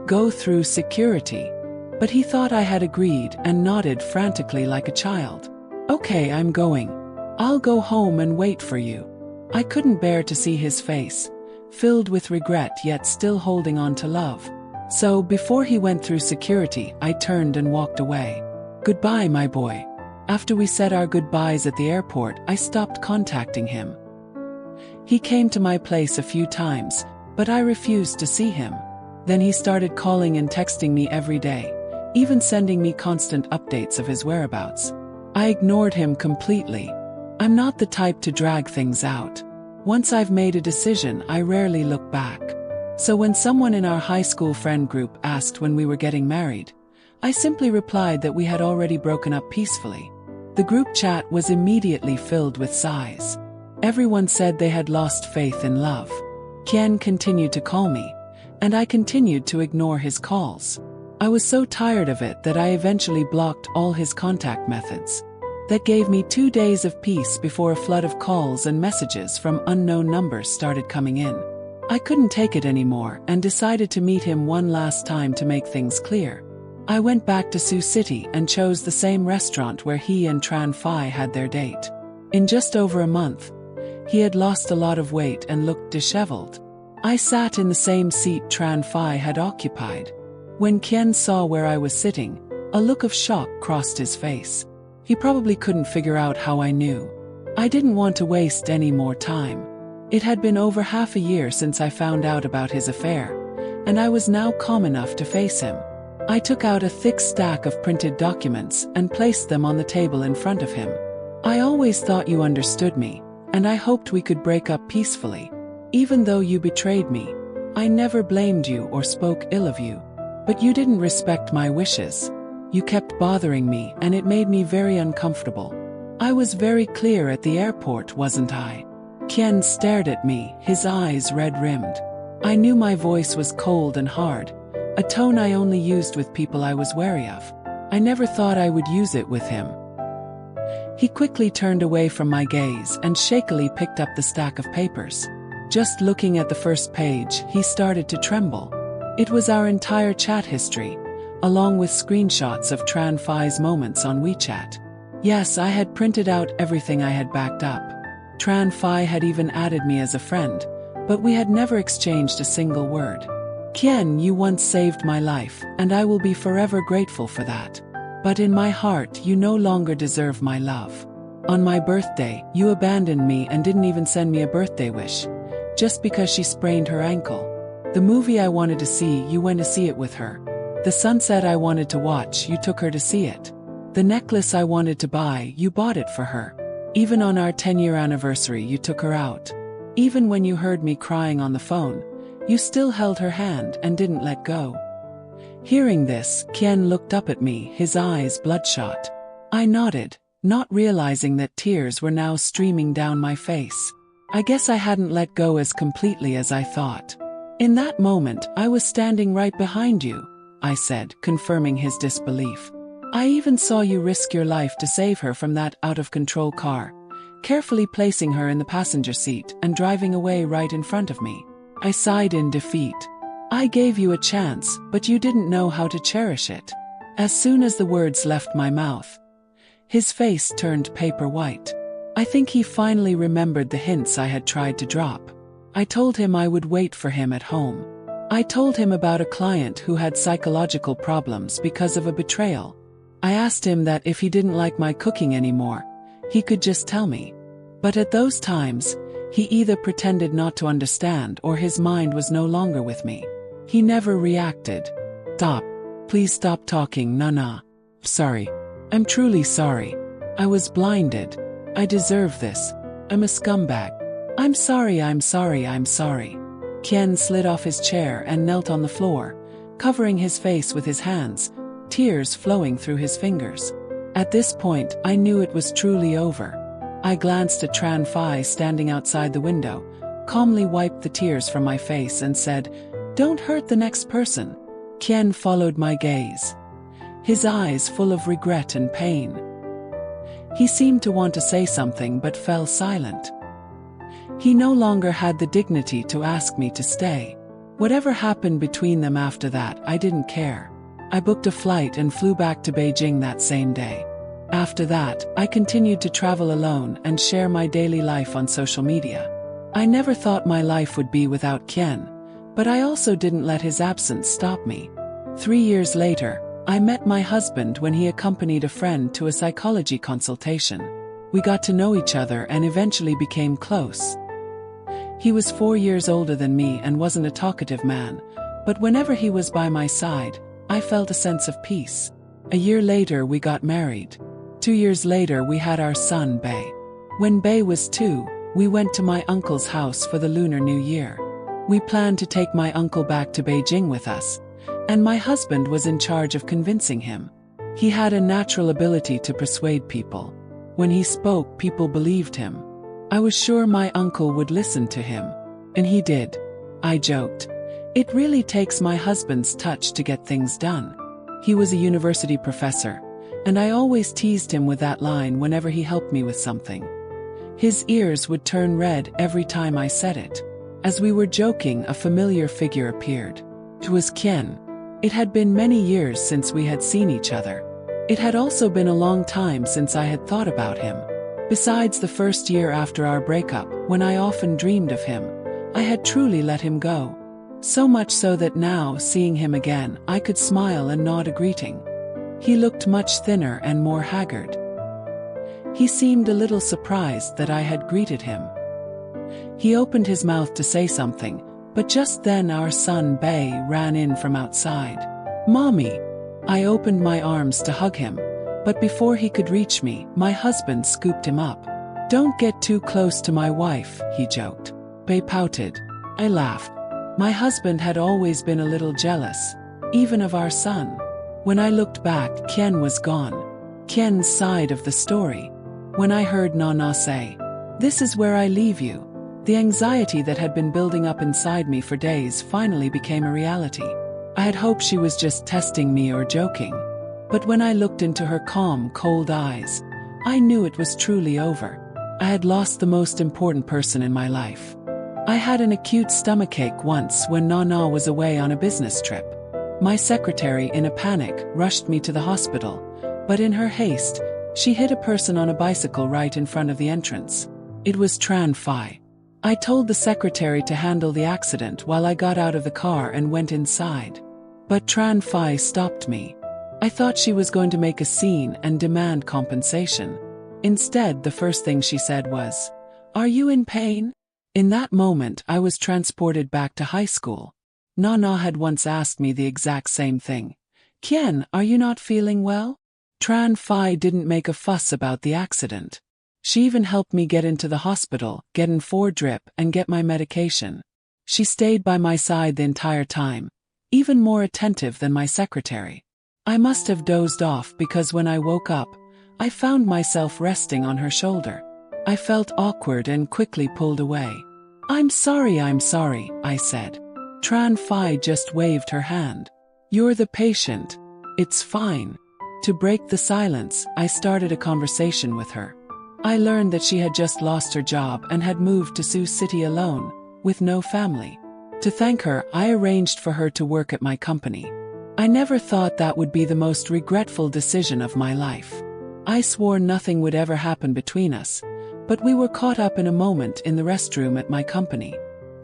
"Go through security." But he thought I had agreed and nodded frantically like a child. "Okay, I'm going. I'll go home and wait for you." I couldn't bear to see his face, filled with regret yet still holding on to love. So before he went through security, I turned and walked away. "Goodbye, my boy." After we said our goodbyes at the airport, I stopped contacting him. He came to my place a few times, but I refused to see him. Then he started calling and texting me every day, even sending me constant updates of his whereabouts. I ignored him completely. I'm not the type to drag things out. Once I've made a decision, I rarely look back. So when someone in our high school friend group asked when we were getting married, I simply replied that we had already broken up peacefully. The group chat was immediately filled with sighs. Everyone said they had lost faith in love. Kien continued to call me, and I continued to ignore his calls. I was so tired of it that I eventually blocked all his contact methods. That gave me 2 days of peace before a flood of calls and messages from unknown numbers started coming in. I couldn't take it anymore and decided to meet him one last time to make things clear. I went back to Sioux City and chose the same restaurant where he and Tran Phi had their date. In just over a month, he had lost a lot of weight and looked disheveled. I sat in the same seat Tran Phi had occupied. When Kien saw where I was sitting, a look of shock crossed his face. He probably couldn't figure out how I knew. I didn't want to waste any more time. It had been over half a year since I found out about his affair, and I was now calm enough to face him. I took out a thick stack of printed documents and placed them on the table in front of him. I always thought you understood me, and I hoped we could break up peacefully. Even though you betrayed me, I never blamed you or spoke ill of you. But you didn't respect my wishes. You kept bothering me, and it made me very uncomfortable. I was very clear at the airport, wasn't I? Kien stared at me, his eyes red-rimmed. I knew my voice was cold and hard, a tone I only used with people I was wary of. I never thought I would use it with him. He quickly turned away from my gaze and shakily picked up the stack of papers. Just looking at the first page, he started to tremble. It was our entire chat history, along with screenshots of Tran Phi's moments on WeChat. Yes, I had printed out everything I had backed up. Tran Phi had even added me as a friend, but we had never exchanged a single word. Kien, you once saved my life, and I will be forever grateful for that. But in my heart, you no longer deserve my love. On my birthday, you abandoned me and didn't even send me a birthday wish, just because she sprained her ankle. The movie I wanted to see, you went to see it with her. The sunset I wanted to watch, you took her to see it. The necklace I wanted to buy, you bought it for her. Even on our 10-year anniversary, you took her out. Even when you heard me crying on the phone, you still held her hand and didn't let go. Hearing this, Kien looked up at me, his eyes bloodshot. I nodded, not realizing that tears were now streaming down my face. I guess I hadn't let go as completely as I thought. In that moment, I was standing right behind you, I said, confirming his disbelief. I even saw you risk your life to save her from that out-of-control car, carefully placing her in the passenger seat and driving away right in front of me. I sighed in defeat. I gave you a chance, but you didn't know how to cherish it. As soon as the words left my mouth, his face turned paper white. I think he finally remembered the hints I had tried to drop. I told him I would wait for him at home. I told him about a client who had psychological problems because of a betrayal. I asked him that if he didn't like my cooking anymore, he could just tell me. But at those times, he either pretended not to understand or his mind was no longer with me. He never reacted. Stop. Please stop talking, Nana. Sorry. I'm truly sorry. I was blinded. I deserve this. I'm a scumbag. I'm sorry, I'm sorry, I'm sorry. Kien slid off his chair and knelt on the floor, covering his face with his hands, tears flowing through his fingers. At this point, I knew it was truly over. I glanced at Tran Phi standing outside the window, calmly wiped the tears from my face and said, "Don't hurt the next person." Kien followed my gaze, his eyes full of regret and pain. He seemed to want to say something but fell silent. He no longer had the dignity to ask me to stay. Whatever happened between them after that, I didn't care. I booked a flight and flew back to Beijing that same day. After that, I continued to travel alone and share my daily life on social media. I never thought my life would be without Kien, but I also didn't let his absence stop me. 3 years later, I met my husband when he accompanied a friend to a psychology consultation. We got to know each other and eventually became close. He was 4 years older than me and wasn't a talkative man, but whenever he was by my side, I felt a sense of peace. A year later, we got married. 2 years later, we had our son, Bei. When Bei was 2, we went to my uncle's house for the Lunar New Year. We planned to take my uncle back to Beijing with us, and my husband was in charge of convincing him. He had a natural ability to persuade people. When he spoke, people believed him. I was sure my uncle would listen to him. And he did. I joked. It really takes my husband's touch to get things done. He was a university professor, and I always teased him with that line whenever he helped me with something. His ears would turn red every time I said it. As we were joking, a familiar figure appeared. It was Kien. It had been many years since we had seen each other. It had also been a long time since I had thought about him. Besides the first year after our breakup, when I often dreamed of him, I had truly let him go. So much so that now, seeing him again, I could smile and nod a greeting. He looked much thinner and more haggard. He seemed a little surprised that I had greeted him. He opened his mouth to say something, but just then our son Bay ran in from outside. "Mommy!" I opened my arms to hug him, but before he could reach me, my husband scooped him up. "Don't get too close to my wife," he joked. Bay pouted. I laughed. My husband had always been a little jealous, even of our son. When I looked back, Kien was gone. Kien's side of the story. When I heard Nana say, "This is where I leave you," the anxiety that had been building up inside me for days finally became a reality. I had hoped she was just testing me or joking. But when I looked into her calm, cold eyes, I knew it was truly over. I had lost the most important person in my life. I had an acute stomachache once when Nana was away on a business trip. My secretary, in a panic, rushed me to the hospital, but in her haste, she hit a person on a bicycle right in front of the entrance. It was Tran Phi. I told the secretary to handle the accident while I got out of the car and went inside. But Tran Phi stopped me. I thought she was going to make a scene and demand compensation. Instead, the first thing she said was, "Are you in pain?" In that moment, I was transported back to high school. Nana had once asked me the exact same thing. "Kien, are you not feeling well?" Tran Phi didn't make a fuss about the accident. She even helped me get into the hospital, get in 4-drip, and get my medication. She stayed by my side the entire time, even more attentive than my secretary. I must have dozed off because when I woke up, I found myself resting on her shoulder. I felt awkward and quickly pulled away. I'm sorry, I said. Tran Phi just waved her hand. "You're the patient. It's fine." To break the silence, I started a conversation with her. I learned that she had just lost her job and had moved to Sioux City alone, with no family. To thank her, I arranged for her to work at my company. I never thought that would be the most regretful decision of my life. I swore nothing would ever happen between us, but we were caught up in a moment in the restroom at my company.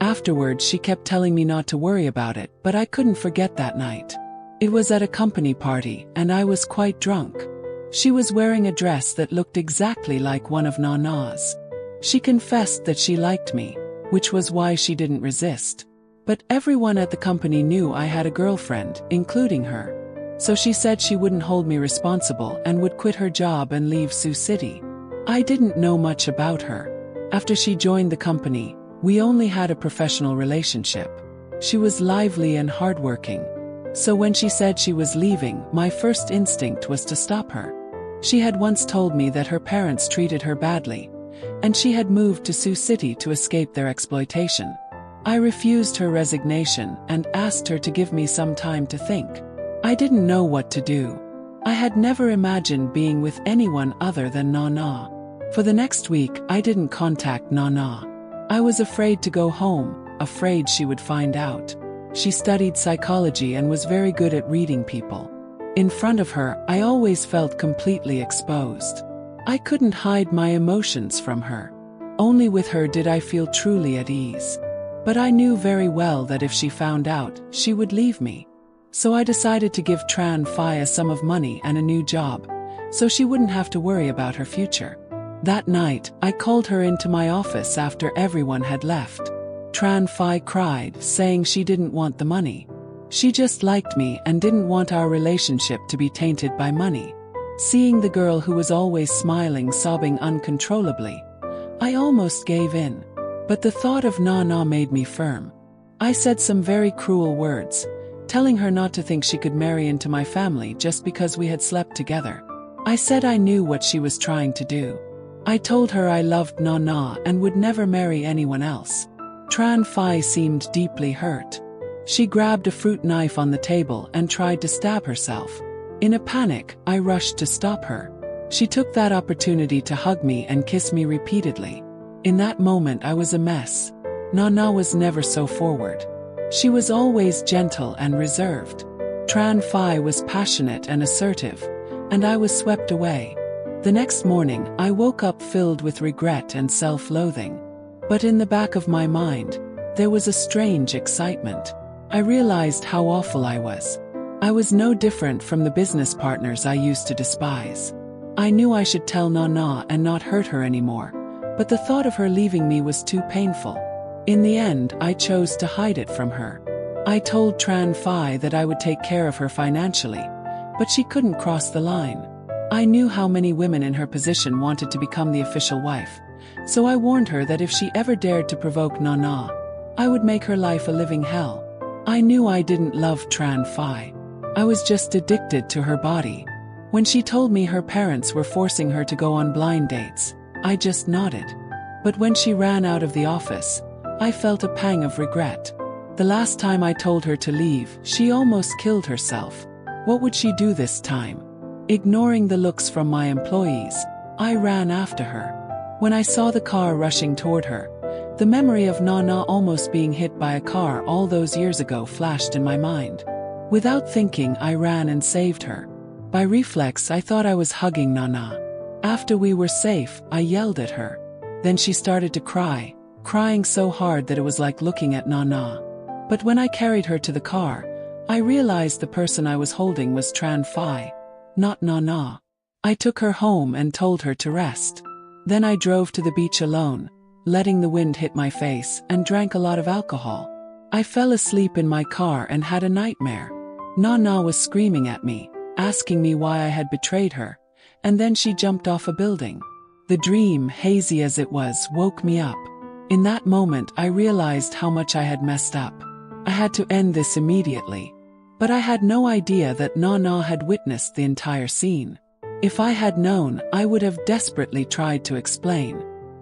Afterwards, she kept telling me not to worry about it, but I couldn't forget that night. It was at a company party, and I was quite drunk. She was wearing a dress that looked exactly like one of Nana's. She confessed that she liked me, which was why she didn't resist. But everyone at the company knew I had a girlfriend, including her. So she said she wouldn't hold me responsible and would quit her job and leave Sioux City. I didn't know much about her. After she joined the company, we only had a professional relationship. She was lively and hardworking. So when she said she was leaving, my first instinct was to stop her. She had once told me that her parents treated her badly, and she had moved to Sioux City to escape their exploitation. I refused her resignation and asked her to give me some time to think. I didn't know what to do. I had never imagined being with anyone other than Nana. For the next week, I didn't contact Nana. I was afraid to go home, afraid she would find out. She studied psychology and was very good at reading people. In front of her, I always felt completely exposed. I couldn't hide my emotions from her. Only with her did I feel truly at ease. But I knew very well that if she found out, she would leave me. So I decided to give Tran Phi a sum of money and a new job, so she wouldn't have to worry about her future. That night, I called her into my office after everyone had left. Tran Phi cried, saying she didn't want the money. She just liked me and didn't want our relationship to be tainted by money. Seeing the girl who was always smiling sobbing uncontrollably, I almost gave in. But the thought of Nana made me firm. I said some very cruel words, telling her not to think she could marry into my family just because we had slept together. I said I knew what she was trying to do. I told her I loved Nana and would never marry anyone else. Tran Phi seemed deeply hurt. She grabbed a fruit knife on the table and tried to stab herself. In a panic, I rushed to stop her. She took that opportunity to hug me and kiss me repeatedly. In that moment, I was a mess. Nana was never so forward. She was always gentle and reserved. Tran Phi was passionate and assertive, and I was swept away. The next morning, I woke up filled with regret and self-loathing. But in the back of my mind, there was a strange excitement. I realized how awful I was. I was no different from the business partners I used to despise. I knew I should tell Nana and not hurt her anymore, but the thought of her leaving me was too painful. In the end, I chose to hide it from her. I told Tran Phi that I would take care of her financially, but she couldn't cross the line. I knew how many women in her position wanted to become the official wife, so I warned her that if she ever dared to provoke Nana, I would make her life a living hell. I knew I didn't love Tran Phi. I was just addicted to her body. When she told me her parents were forcing her to go on blind dates, I just nodded. But when she ran out of the office, I felt a pang of regret. The last time I told her to leave, she almost killed herself. What would she do this time? Ignoring the looks from my employees, I ran after her. When I saw the car rushing toward her, the memory of Nana almost being hit by a car all those years ago flashed in my mind. Without thinking, I ran and saved her. By reflex, I thought I was hugging Nana. After we were safe, I yelled at her. Then she started to cry, crying so hard that it was like looking at Nana. But when I carried her to the car, I realized the person I was holding was Tran Phi, not Nana. I took her home and told her to rest. Then I drove to the beach alone, letting the wind hit my face, and drank a lot of alcohol. I fell asleep in my car and had a nightmare. Nana was screaming at me, asking me why I had betrayed her, and then she jumped off a building. The dream, hazy as it was, woke me up. In that moment, I realized how much I had messed up. I had to end this immediately. But I had no idea that Nana had witnessed the entire scene. If I had known, I would have desperately tried to explain.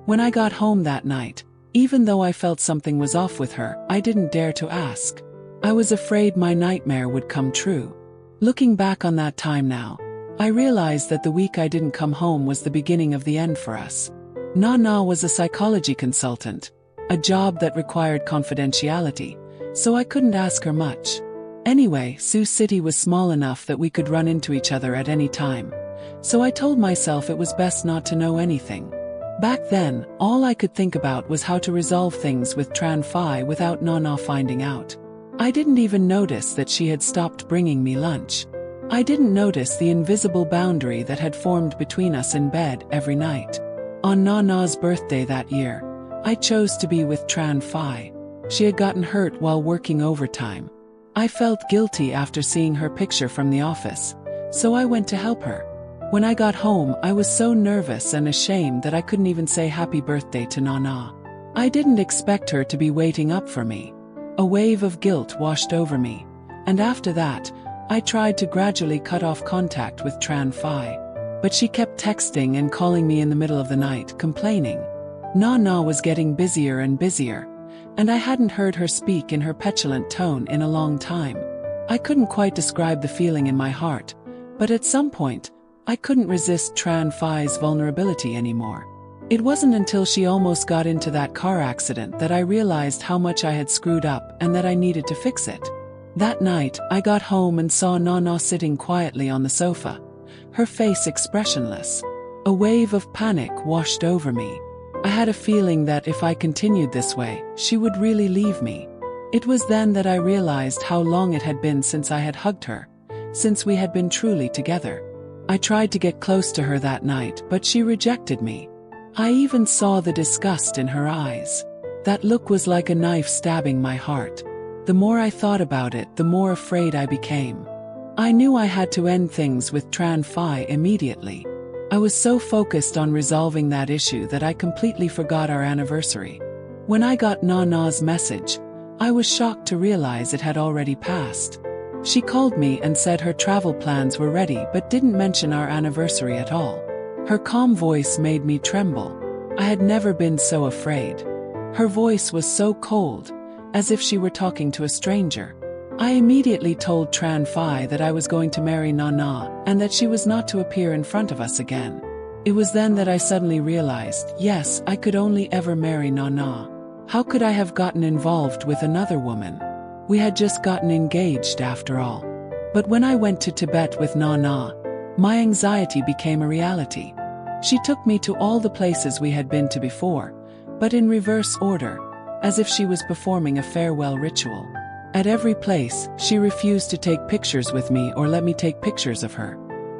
When I got home that night, even though I felt something was off with her, I didn't dare to ask. I was afraid my nightmare would come true. Looking back on that time now, I realized that the week I didn't come home was the beginning of the end for us. Nana was a psychology consultant, a job that required confidentiality, so I couldn't ask her much. Anyway, Sioux City was small enough that we could run into each other at any time, so I told myself it was best not to know anything. Back then, all I could think about was how to resolve things with Tran Phi without Nana finding out. I didn't even notice that she had stopped bringing me lunch. I didn't notice the invisible boundary that had formed between us in bed every night. On Nana's birthday that year, I chose to be with Tran Phi. She had gotten hurt while working overtime. I felt guilty after seeing her picture from the office, so I went to help her. When I got home, I was so nervous and ashamed that I couldn't even say happy birthday to Nana. I didn't expect her to be waiting up for me. A wave of guilt washed over me, and after that, I tried to gradually cut off contact with Tran Phi. But she kept texting and calling me in the middle of the night, complaining. Nana was getting busier and busier, and I hadn't heard her speak in her petulant tone in a long time. I couldn't quite describe the feeling in my heart, but at some point, I couldn't resist Tran Phi's vulnerability anymore. It wasn't until she almost got into that car accident that I realized how much I had screwed up and that I needed to fix it. That night, I got home and saw Nana sitting quietly on the sofa, her face expressionless. A wave of panic washed over me. I had a feeling that if I continued this way, she would really leave me. It was then that I realized how long it had been since I had hugged her, since we had been truly together. I tried to get close to her that night, but she rejected me. I even saw the disgust in her eyes. That look was like a knife stabbing my heart. The more I thought about it, the more afraid I became. I knew I had to end things with Tran Phi immediately. I was so focused on resolving that issue that I completely forgot our anniversary. When I got Nana's message, I was shocked to realize it had already passed. She called me and said her travel plans were ready but didn't mention our anniversary at all. Her calm voice made me tremble. I had never been so afraid. Her voice was so cold, as if she were talking to a stranger. I immediately told Tran Phi that I was going to marry Nana and that she was not to appear in front of us again. It was then that I suddenly realized, yes, I could only ever marry Nana. How could I have gotten involved with another woman? We had just gotten engaged after all. But when I went to Tibet with Nana, my anxiety became a reality. She took me to all the places we had been to before, but in reverse order, as if she was performing a farewell ritual. At every place, she refused to take pictures with me or let me take pictures of her.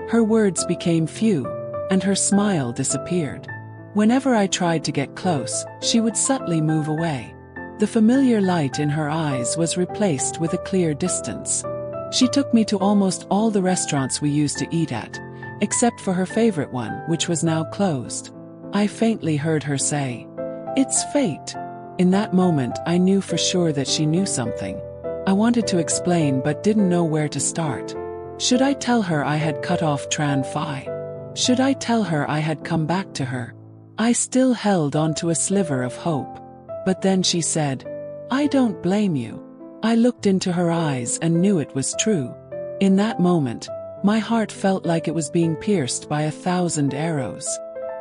Her words became few, and her smile disappeared. Whenever I tried to get close, she would subtly move away. The familiar light in her eyes was replaced with a clear distance. She took me to almost all the restaurants we used to eat at, except for her favorite one, which was now closed. I faintly heard her say, "It's fate." In that moment, I knew for sure that she knew something. I wanted to explain but didn't know where to start. Should I tell her I had cut off Tran Phi? Should I tell her I had come back to her? I still held on to a sliver of hope. But then she said, "I don't blame you." I looked into her eyes and knew it was true. In that moment, my heart felt like it was being pierced by 1,000 arrows.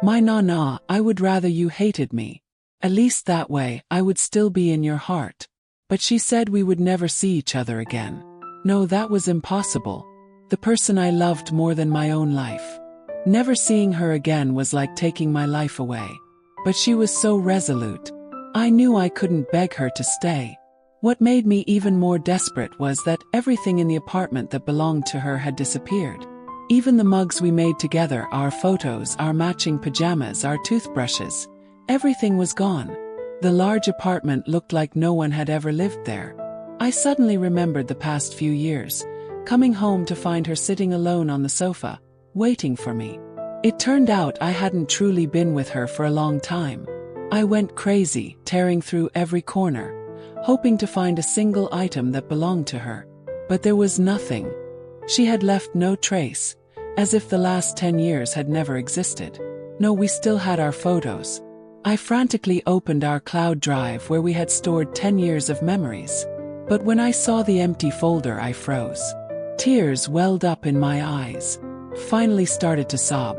My Nana, I would rather you hated me. At least that way, I would still be in your heart. But she said we would never see each other again. No, that was impossible. The person I loved more than my own life. Never seeing her again was like taking my life away. But she was so resolute. I knew I couldn't beg her to stay. What made me even more desperate was that everything in the apartment that belonged to her had disappeared. Even the mugs we made together, our photos, our matching pajamas, our toothbrushes. Everything was gone. The large apartment looked like no one had ever lived there. I suddenly remembered the past few years, coming home to find her sitting alone on the sofa, waiting for me. It turned out I hadn't truly been with her for a long time. I went crazy, tearing through every corner, hoping to find a single item that belonged to her. But there was nothing. She had left no trace, as if the last 10 years had never existed. No, we still had our photos. I frantically opened our cloud drive where we had stored 10 years of memories. But when I saw the empty folder, I froze. Tears welled up in my eyes. Finally started to sob.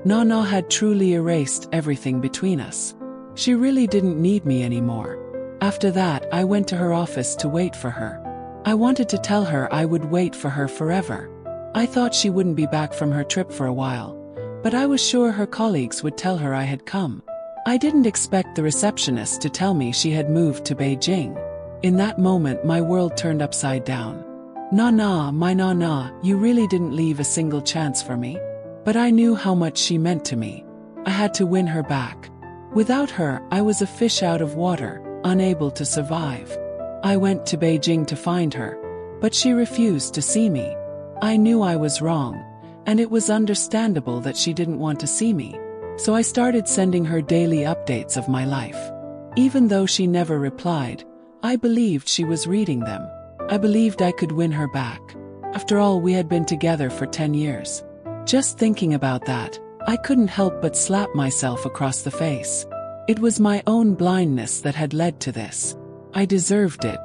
Nana had truly erased everything between us. She really didn't need me anymore. After that, I went to her office to wait for her. I wanted to tell her I would wait for her forever. I thought she wouldn't be back from her trip for a while, but I was sure her colleagues would tell her I had come. I didn't expect the receptionist to tell me she had moved to Beijing. In that moment, my world turned upside down. Nana, my Nana, you really didn't leave a single chance for me. But I knew how much she meant to me. I had to win her back. Without her, I was a fish out of water, unable to survive. I went to Beijing to find her, but she refused to see me. I knew I was wrong, and it was understandable that she didn't want to see me. So I started sending her daily updates of my life. Even though she never replied, I believed she was reading them. I believed I could win her back. After all, we had been together for 10 years. Just thinking about that, I couldn't help but slap myself across the face. It was my own blindness that had led to this. I deserved it.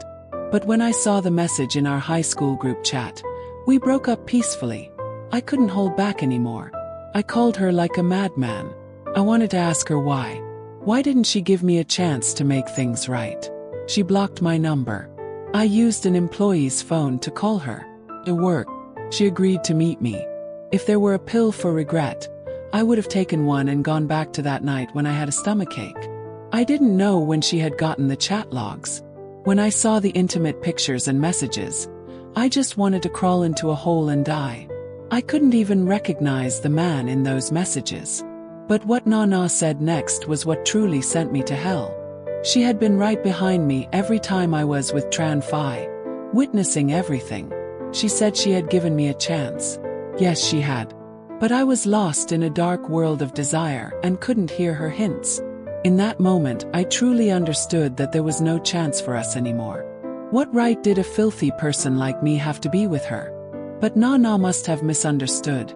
But when I saw the message in our high school group chat, we broke up peacefully. I couldn't hold back anymore. I called her like a madman. I wanted to ask her why. Why didn't she give me a chance to make things right? She blocked my number. I used an employee's phone to call her. It worked. She agreed to meet me. If there were a pill for regret, I would have taken one and gone back to that night when I had a stomachache. I didn't know when she had gotten the chat logs. When I saw the intimate pictures and messages, I just wanted to crawl into a hole and die. I couldn't even recognize the man in those messages. But what Nana said next was what truly sent me to hell. She had been right behind me every time I was with Tran Phi, witnessing everything. She said she had given me a chance. Yes, she had. But I was lost in a dark world of desire and couldn't hear her hints. In that moment, I truly understood that there was no chance for us anymore. What right did a filthy person like me have to be with her? But Nana must have misunderstood,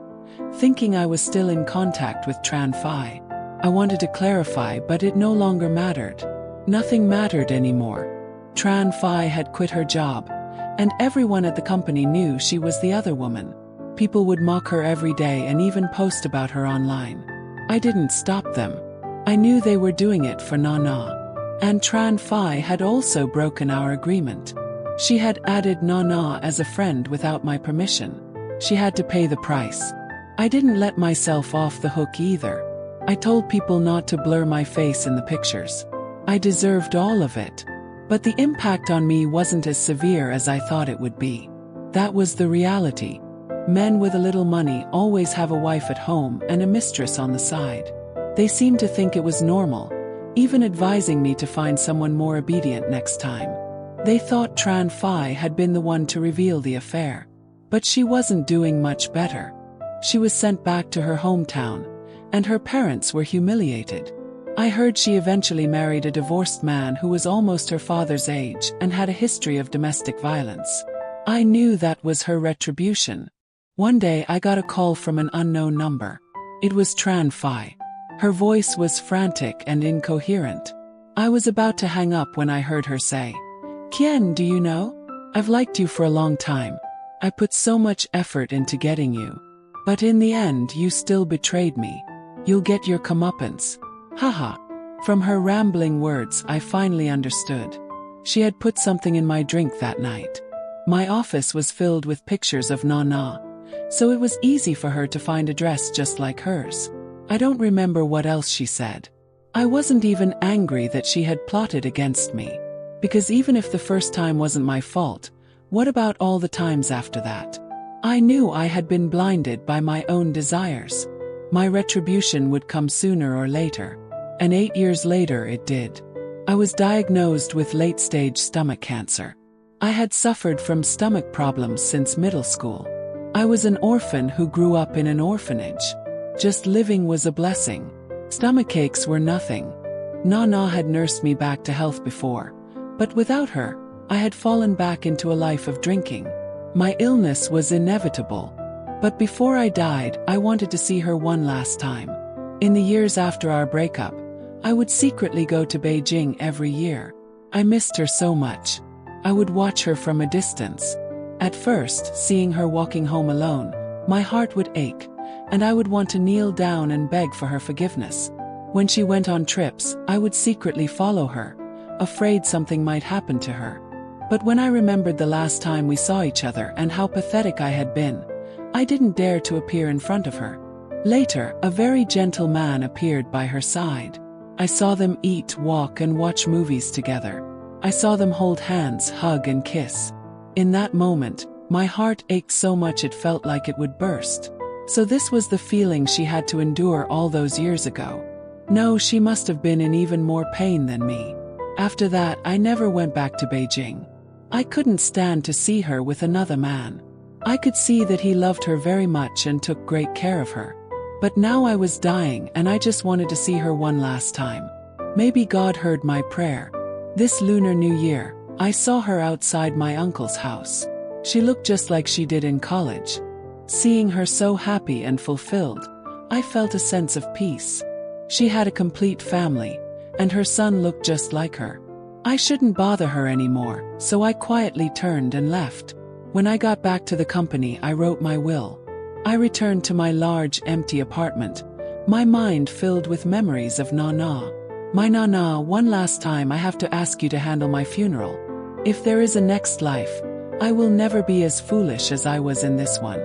thinking I was still in contact with Tran Phi. I wanted to clarify, but it no longer mattered. Nothing mattered anymore. Tran Phi had quit her job, and everyone at the company knew she was the other woman. People would mock her every day and even post about her online. I didn't stop them. I knew they were doing it for Nana. And Tran Phi had also broken our agreement. She had added Nana as a friend without my permission. She had to pay the price. I didn't let myself off the hook either. I told people not to blur my face in the pictures. I deserved all of it. But the impact on me wasn't as severe as I thought it would be. That was the reality. Men with a little money always have a wife at home and a mistress on the side. They seemed to think it was normal, even advising me to find someone more obedient next time. They thought Tran Phi had been the one to reveal the affair. But she wasn't doing much better. She was sent back to her hometown, and her parents were humiliated. I heard she eventually married a divorced man who was almost her father's age and had a history of domestic violence. I knew that was her retribution. One day I got a call from an unknown number. It was Tran Phi. Her voice was frantic and incoherent. I was about to hang up when I heard her say, "Kien, do you know? I've liked you for a long time. I put so much effort into getting you. But in the end you still betrayed me. You'll get your comeuppance. Haha." From her rambling words I finally understood. She had put something in my drink that night. My office was filled with pictures of Nana, so it was easy for her to find a dress just like hers. I don't remember what else she said. I wasn't even angry that she had plotted against me. Because even if the first time wasn't my fault, what about all the times after that? I knew I had been blinded by my own desires. My retribution would come sooner or later. And 8 years later it did. I was diagnosed with late-stage stomach cancer. I had suffered from stomach problems since middle school. I was an orphan who grew up in an orphanage. Just living was a blessing. Stomachaches were nothing. Nana had nursed me back to health before, but without her, I had fallen back into a life of drinking. My illness was inevitable. But before I died, I wanted to see her one last time. In the years after our breakup, I would secretly go to Beijing every year. I missed her so much. I would watch her from a distance. At first, seeing her walking home alone, my heart would ache, and I would want to kneel down and beg for her forgiveness. When she went on trips, I would secretly follow her, afraid something might happen to her. But when I remembered the last time we saw each other and how pathetic I had been, I didn't dare to appear in front of her. Later, a very gentle man appeared by her side. I saw them eat, walk, and watch movies together. I saw them hold hands, hug, and kiss. In that moment, my heart ached so much it felt like it would burst. So this was the feeling she had to endure all those years ago. No, she must have been in even more pain than me. After that, I never went back to Beijing. I couldn't stand to see her with another man. I could see that he loved her very much and took great care of her. But now I was dying and I just wanted to see her one last time. Maybe God heard my prayer. This Lunar New Year, I saw her outside my uncle's house. She looked just like she did in college. Seeing her so happy and fulfilled, I felt a sense of peace. She had a complete family, and her son looked just like her. I shouldn't bother her anymore, so I quietly turned and left. When I got back to the company, I wrote my will. I returned to my large, empty apartment, my mind filled with memories of Nana. My Nana, one last time I have to ask you to handle my funeral. If there is a next life, I will never be as foolish as I was in this one.